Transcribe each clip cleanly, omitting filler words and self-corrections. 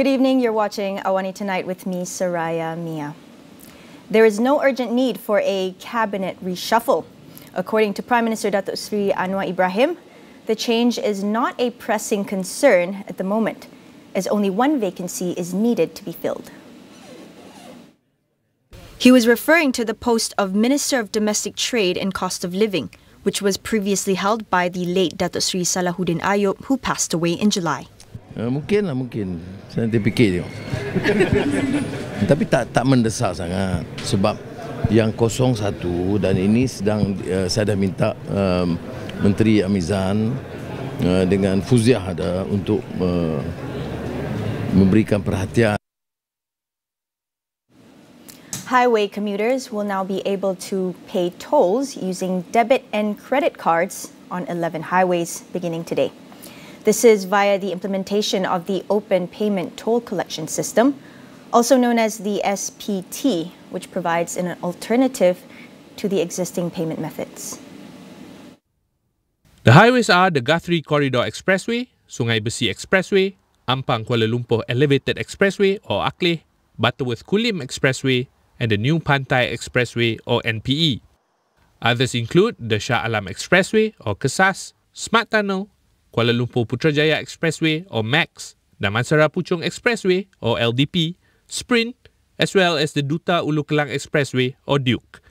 Good evening. You're watching Awani Tonight with me, Soraya Mia. There is no urgent need for a cabinet reshuffle. According to Prime Minister Datuk Seri Anwar Ibrahim, the change is not a pressing concern at the moment, as only one vacancy is needed to be filled. He was referring to the post of Minister of Domestic Trade and Cost of Living, which was previously held by the late Datuk Seri Salahuddin Ayub, who passed away in July. Mungkin. Saya nanti fikir tengok. Tapi tak mendesak sangat sebab yang 01 dan ini sedang saya dah minta Menteri Amizan dengan Fuziah ada untuk memberikan perhatian. Highway commuters will now be able to pay tolls using debit and credit cards on 11 highways beginning today. This is via the implementation of the Open Payment Toll Collection System, also known as the SPT, which provides an alternative to the existing payment methods. The highways are the Guthrie Corridor Expressway, Sungai Besi Expressway, Ampang Kuala Lumpur Elevated Expressway or AKLE, Butterworth Kulim Expressway, and the New Pantai Expressway or NPE. Others include the Shah Alam Expressway or KESAS, Smart Tunnel, Kuala Lumpur Putrajaya Expressway or MAX, Damansara Puchong Expressway or LDP, Sprint, as well as the Duta Ulu Kelang Expressway or Duke.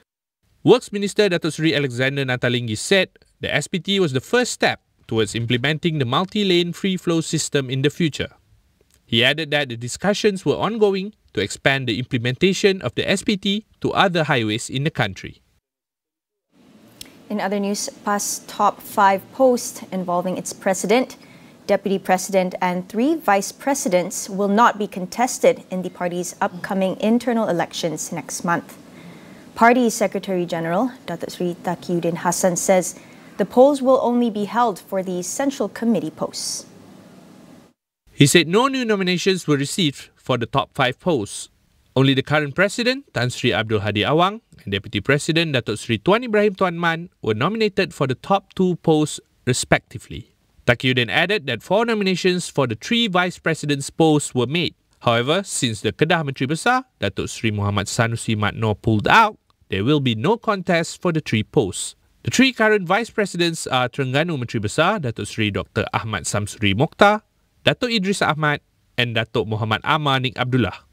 Works Minister Datuk Seri Alexander Nathalinggi said the SPT was the first step towards implementing the multi-lane free-flow system in the future. He added that the discussions were ongoing to expand the implementation of the SPT to other highways in the country. In other news, PAS top 5 posts involving its president, deputy president and 3 vice presidents will not be contested in the party's upcoming internal elections next month. Party Secretary General Datuk Seri Taqiyuddin Hassan says the polls will only be held for the Central Committee posts. He said no new nominations were received for the top 5 posts. Only the current president, Tan Sri Abdul Hadi Awang, and Deputy President Datuk Seri Tuan Ibrahim Tuan Man were nominated for the top 2 posts respectively. Taqiyuddin added that 4 nominations for the 3 vice presidents' posts were made. However, since the Kedah Menteri Besar, Datuk Seri Muhammad Sanusi Mat Noor pulled out, there will be no contest for the 3 posts. The 3 current vice presidents are Terengganu Menteri Besar, Datuk Seri Dr. Ahmad Samsuri Mokhtar, Datuk Idris Ahmad, and Datuk Muhammad Amar Nik Abdullah.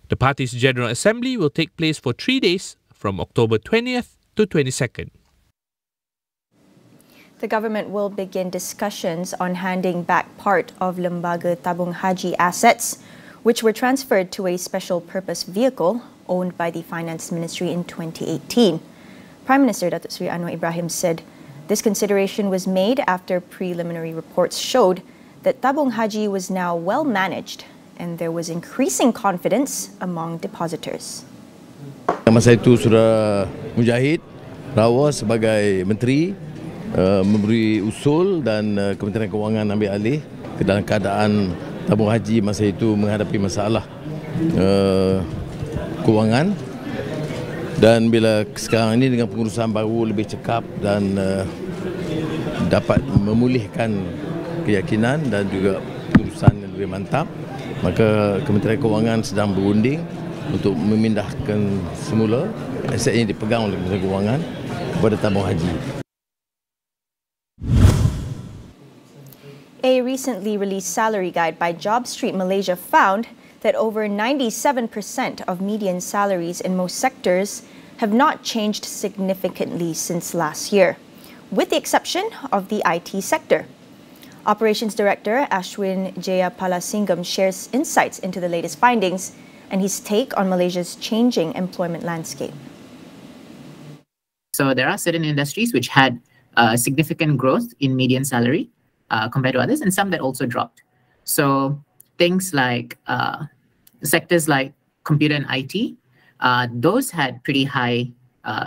The party's General Assembly will take place for 3 days from October 20th to 22nd. The government will begin discussions on handing back part of Lembaga Tabung Haji assets, which were transferred to a special purpose vehicle owned by the Finance Ministry in 2018. Prime Minister Datuk Seri Anwar Ibrahim said this consideration was made after preliminary reports showed that Tabung Haji was now well managed and there was increasing confidence among depositors. Masa itu sudah Mujahid Rawa sebagai menteri memberi usul dan Kementerian Kewangan ambil alih dalam keadaan tabung haji masa itu menghadapi masalah kewangan, dan bila sekarang ini dengan pengurusan baru lebih cekap dan dapat memulihkan keyakinan dan juga pengurusan yang lebih mantap, maka Kementerian Kewangan sedang berunding untuk memindahkan semula aset yang dipegang oleh Kementerian Kewangan kepada tabung haji. A recently released salary guide by JobStreet Malaysia found that over 97% of median salaries in most sectors have not changed significantly since last year, with the exception of the IT sector. Operations Director Ashwin Jayapalasingham shares insights into the latest findings and his take on Malaysia's changing employment landscape. So there are certain industries which had significant growth in median salary compared to others, and some that also dropped. So things like sectors like computer and IT, those had pretty high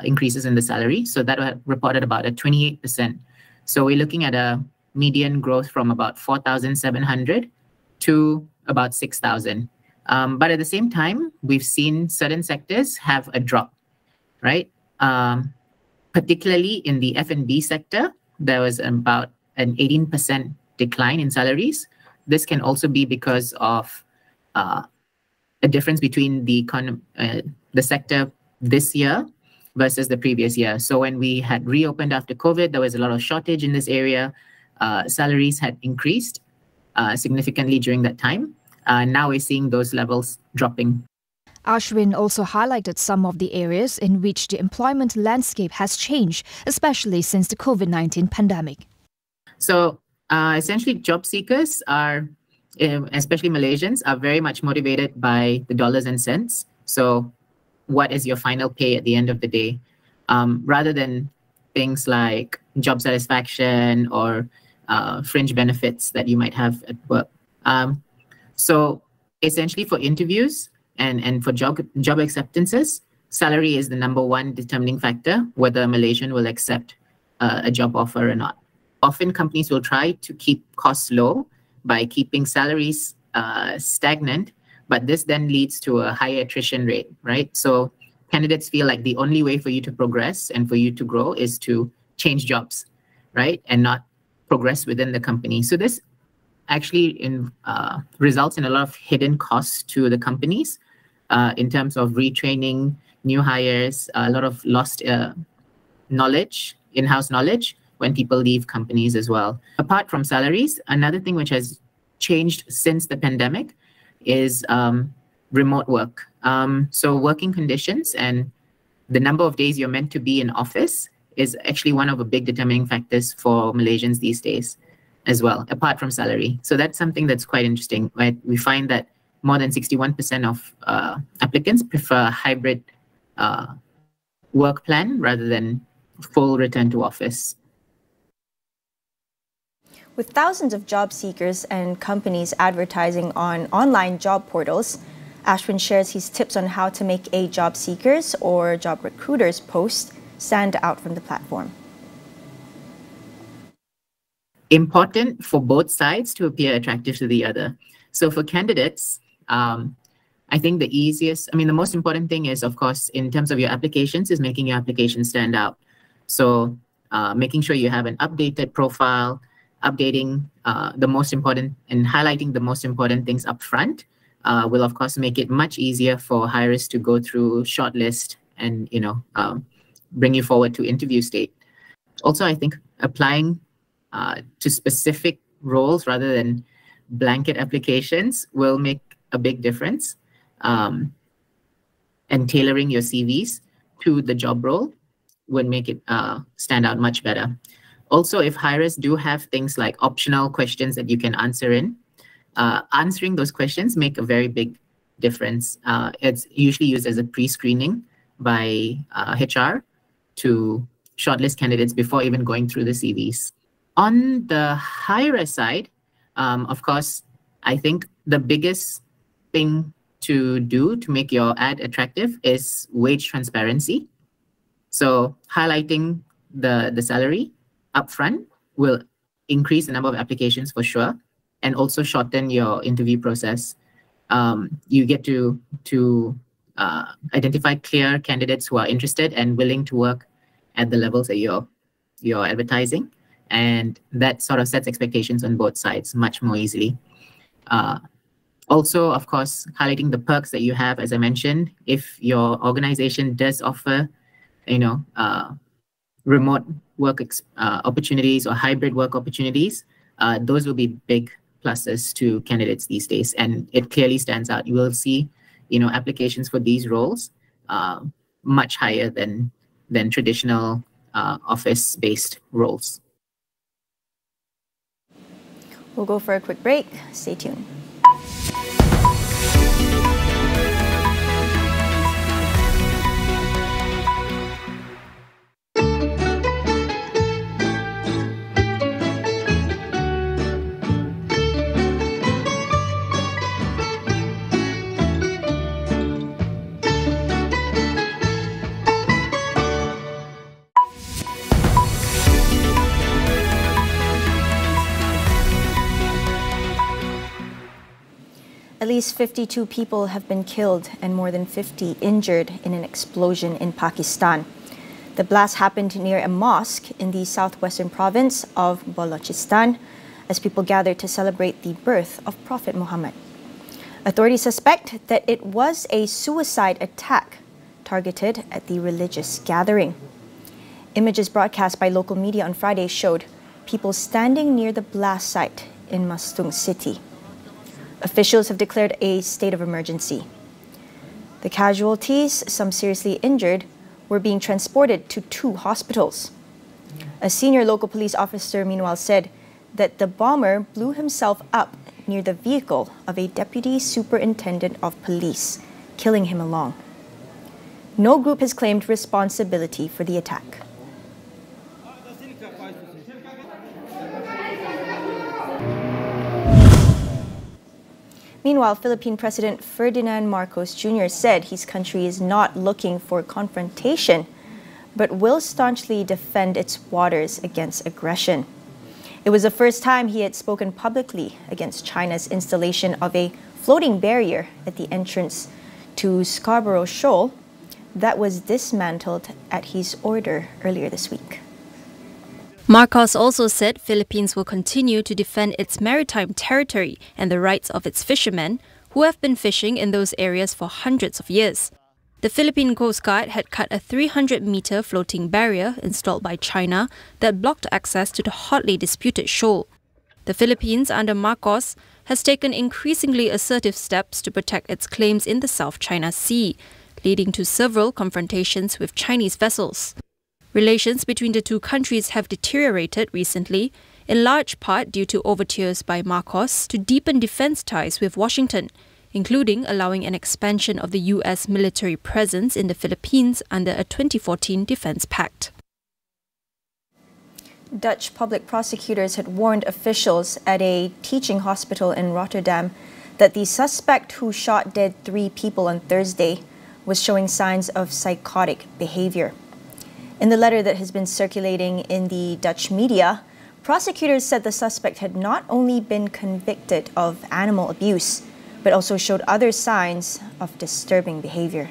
increases in the salary. So that reported about a 28%. So we're looking at a median growth from about 4,700 to about 6,000. But at the same time, we've seen certain sectors have a drop, right? Particularly in the F&B sector, there was about an 18% decline in salaries. This can also be because of a difference between the sector this year versus the previous year. So when we had reopened after COVID, there was a lot of shortage in this area. Salaries had increased significantly during that time. Now we're seeing those levels dropping. Ashwin also highlighted some of the areas in which the employment landscape has changed, especially since the COVID-19 pandemic. So essentially, job seekers are, especially Malaysians, are very much motivated by the dollars and cents. So what is your final pay at the end of the day? Rather than things like job satisfaction or fringe benefits that you might have at work. So essentially for interviews and for job acceptances, salary is the #1 determining factor whether a Malaysian will accept a job offer or not. Often companies will try to keep costs low by keeping salaries stagnant, but this then leads to a higher attrition rate, right? So candidates feel like the only way for you to progress and for you to grow is to change jobs, right? And not progress within the company. So this actually results in a lot of hidden costs to the companies in terms of retraining, new hires, a lot of lost knowledge, in-house knowledge when people leave companies as well. Apart from salaries, another thing which has changed since the pandemic is remote work. So working conditions and the number of days you're meant to be in office is actually one of the big determining factors for Malaysians these days as well, apart from salary. So that's something that's quite interesting, right? We find that more than 61% of applicants prefer a hybrid work plan rather than full return to office. With thousands of job seekers and companies advertising on online job portals, Ashwin shares his tips on how to make a job seekers or job recruiters post stand out from the platform. Important for both sides to appear attractive to the other. So for candidates, I think the most important thing is, of course, in terms of your applications, is making your application stand out. So making sure you have an updated profile, updating the most important and highlighting the most important things up front will, of course, make it much easier for hirers to go through shortlist and, bring you forward to interview state. Also, I think applying to specific roles rather than blanket applications will make a big difference. And tailoring your CVs to the job role would make it stand out much better. Also, if hirers do have things like optional questions that you can answer in, answering those questions make a very big difference. It's usually used as a pre-screening by HR to shortlist candidates before even going through the CVs. On the hirer side, of course, I think the biggest thing to do to make your ad attractive is wage transparency. So highlighting the salary upfront will increase the number of applications for sure, and also shorten your interview process. You get to identify clear candidates who are interested and willing to work at the levels that you're advertising, and that sort of sets expectations on both sides much more easily. Also, of course, highlighting the perks that you have, as I mentioned. If your organization does offer, remote work opportunities or hybrid work opportunities, those will be big pluses to candidates these days, and it clearly stands out. You will see, applications for these roles much higher than traditional office-based roles. We'll go for a quick break. Stay tuned. At least 52 people have been killed and more than 50 injured in an explosion in Pakistan. The blast happened near a mosque in the southwestern province of Balochistan as people gathered to celebrate the birth of Prophet Muhammad. Authorities suspect that it was a suicide attack targeted at the religious gathering. Images broadcast by local media on Friday showed people standing near the blast site in Mastung City. Officials have declared a state of emergency. The casualties, some seriously injured, were being transported to 2 hospitals. A senior local police officer, meanwhile, said that the bomber blew himself up near the vehicle of a deputy superintendent of police, killing him along. No group has claimed responsibility for the attack. Meanwhile, Philippine President Ferdinand Marcos Jr. said his country is not looking for confrontation, but will staunchly defend its waters against aggression. It was the first time he had spoken publicly against China's installation of a floating barrier at the entrance to Scarborough Shoal that was dismantled at his order earlier this week. Marcos also said Philippines will continue to defend its maritime territory and the rights of its fishermen, who have been fishing in those areas for hundreds of years. The Philippine Coast Guard had cut a 300-meter floating barrier installed by China that blocked access to the hotly disputed shoal. The Philippines, under Marcos, has taken increasingly assertive steps to protect its claims in the South China Sea, leading to several confrontations with Chinese vessels. Relations between the two countries have deteriorated recently, in large part due to overtures by Marcos to deepen defense ties with Washington, including allowing an expansion of the U.S. military presence in the Philippines under a 2014 defense pact. Dutch public prosecutors had warned officials at a teaching hospital in Rotterdam that the suspect who shot dead 3 people on Thursday was showing signs of psychotic behavior. In the letter that has been circulating in the Dutch media, prosecutors said the suspect had not only been convicted of animal abuse, but also showed other signs of disturbing behavior.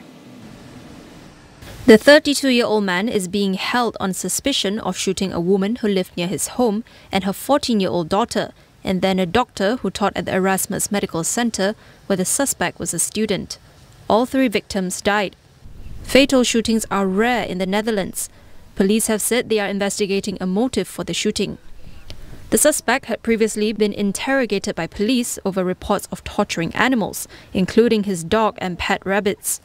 The 32-year-old man is being held on suspicion of shooting a woman who lived near his home and her 14-year-old daughter, and then a doctor who taught at the Erasmus Medical Center, where the suspect was a student. All 3 victims died. Fatal shootings are rare in the Netherlands. Police have said they are investigating a motive for the shooting. The suspect had previously been interrogated by police over reports of torturing animals, including his dog and pet rabbits.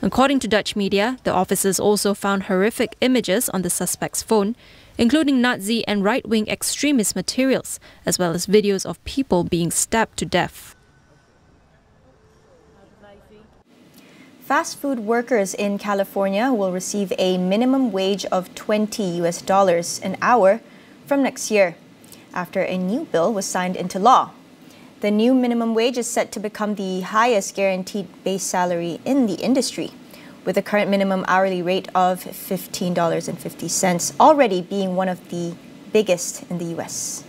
According to Dutch media, the officers also found horrific images on the suspect's phone, including Nazi and right-wing extremist materials, as well as videos of people being stabbed to death. Fast food workers in California will receive a minimum wage of $20 an hour from next year, after a new bill was signed into law. The new minimum wage is set to become the highest guaranteed base salary in the industry, with the current minimum hourly rate of $15.50 already being one of the biggest in the U.S.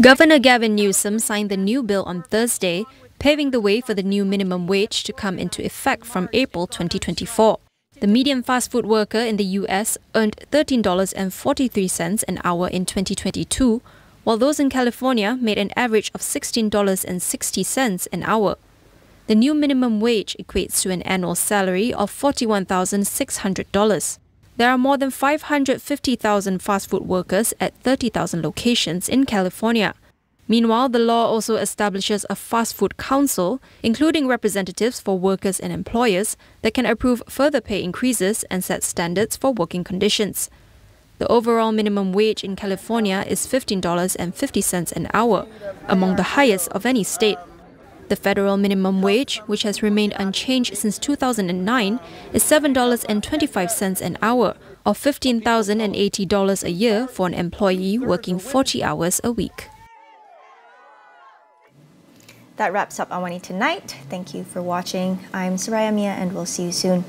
Governor Gavin Newsom signed the new bill on Thursday, paving the way for the new minimum wage to come into effect from April 2024. The median fast food worker in the U.S. earned $13.43 an hour in 2022, while those in California made an average of $16.60 an hour. The new minimum wage equates to an annual salary of $41,600. There are more than 550,000 fast food workers at 30,000 locations in California. Meanwhile, the law also establishes a fast food council, including representatives for workers and employers, that can approve further pay increases and set standards for working conditions. The overall minimum wage in California is $15.50 an hour, among the highest of any state. The federal minimum wage, which has remained unchanged since 2009, is $7.25 an hour, or $15,080 a year for an employee working 40 hours a week. That wraps up Awani Tonight. Thank you for watching. I'm Soraya Mia, and we'll see you soon.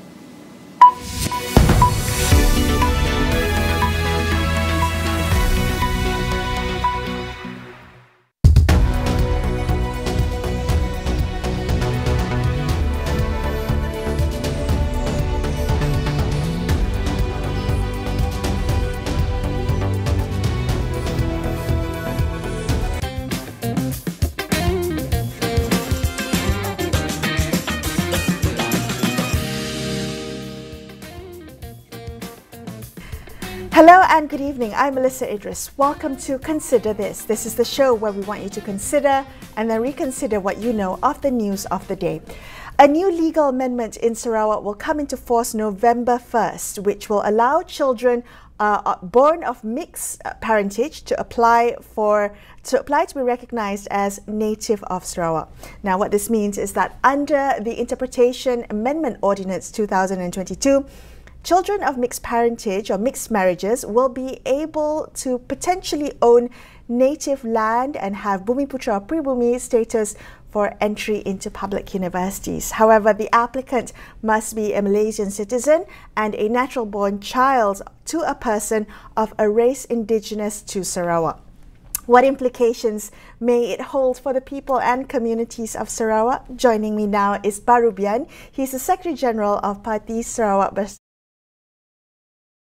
Hello and good evening. I'm Melissa Idris. Welcome to Consider This. This is the show where we want you to consider and then reconsider what you know of the news of the day. A new legal amendment in Sarawak will come into force November 1st, which will allow children born of mixed parentage to apply to be recognized as native of Sarawak. Now, what this means is that under the Interpretation Amendment Ordinance 2022, children of mixed parentage or mixed marriages will be able to potentially own native land and have Bumiputra or Pribumi status for entry into public universities. However, the applicant must be a Malaysian citizen and a natural-born child to a person of a race indigenous to Sarawak. What implications may it hold for the people and communities of Sarawak? Joining me now is Barubian. He's the Secretary General of Parti Sarawak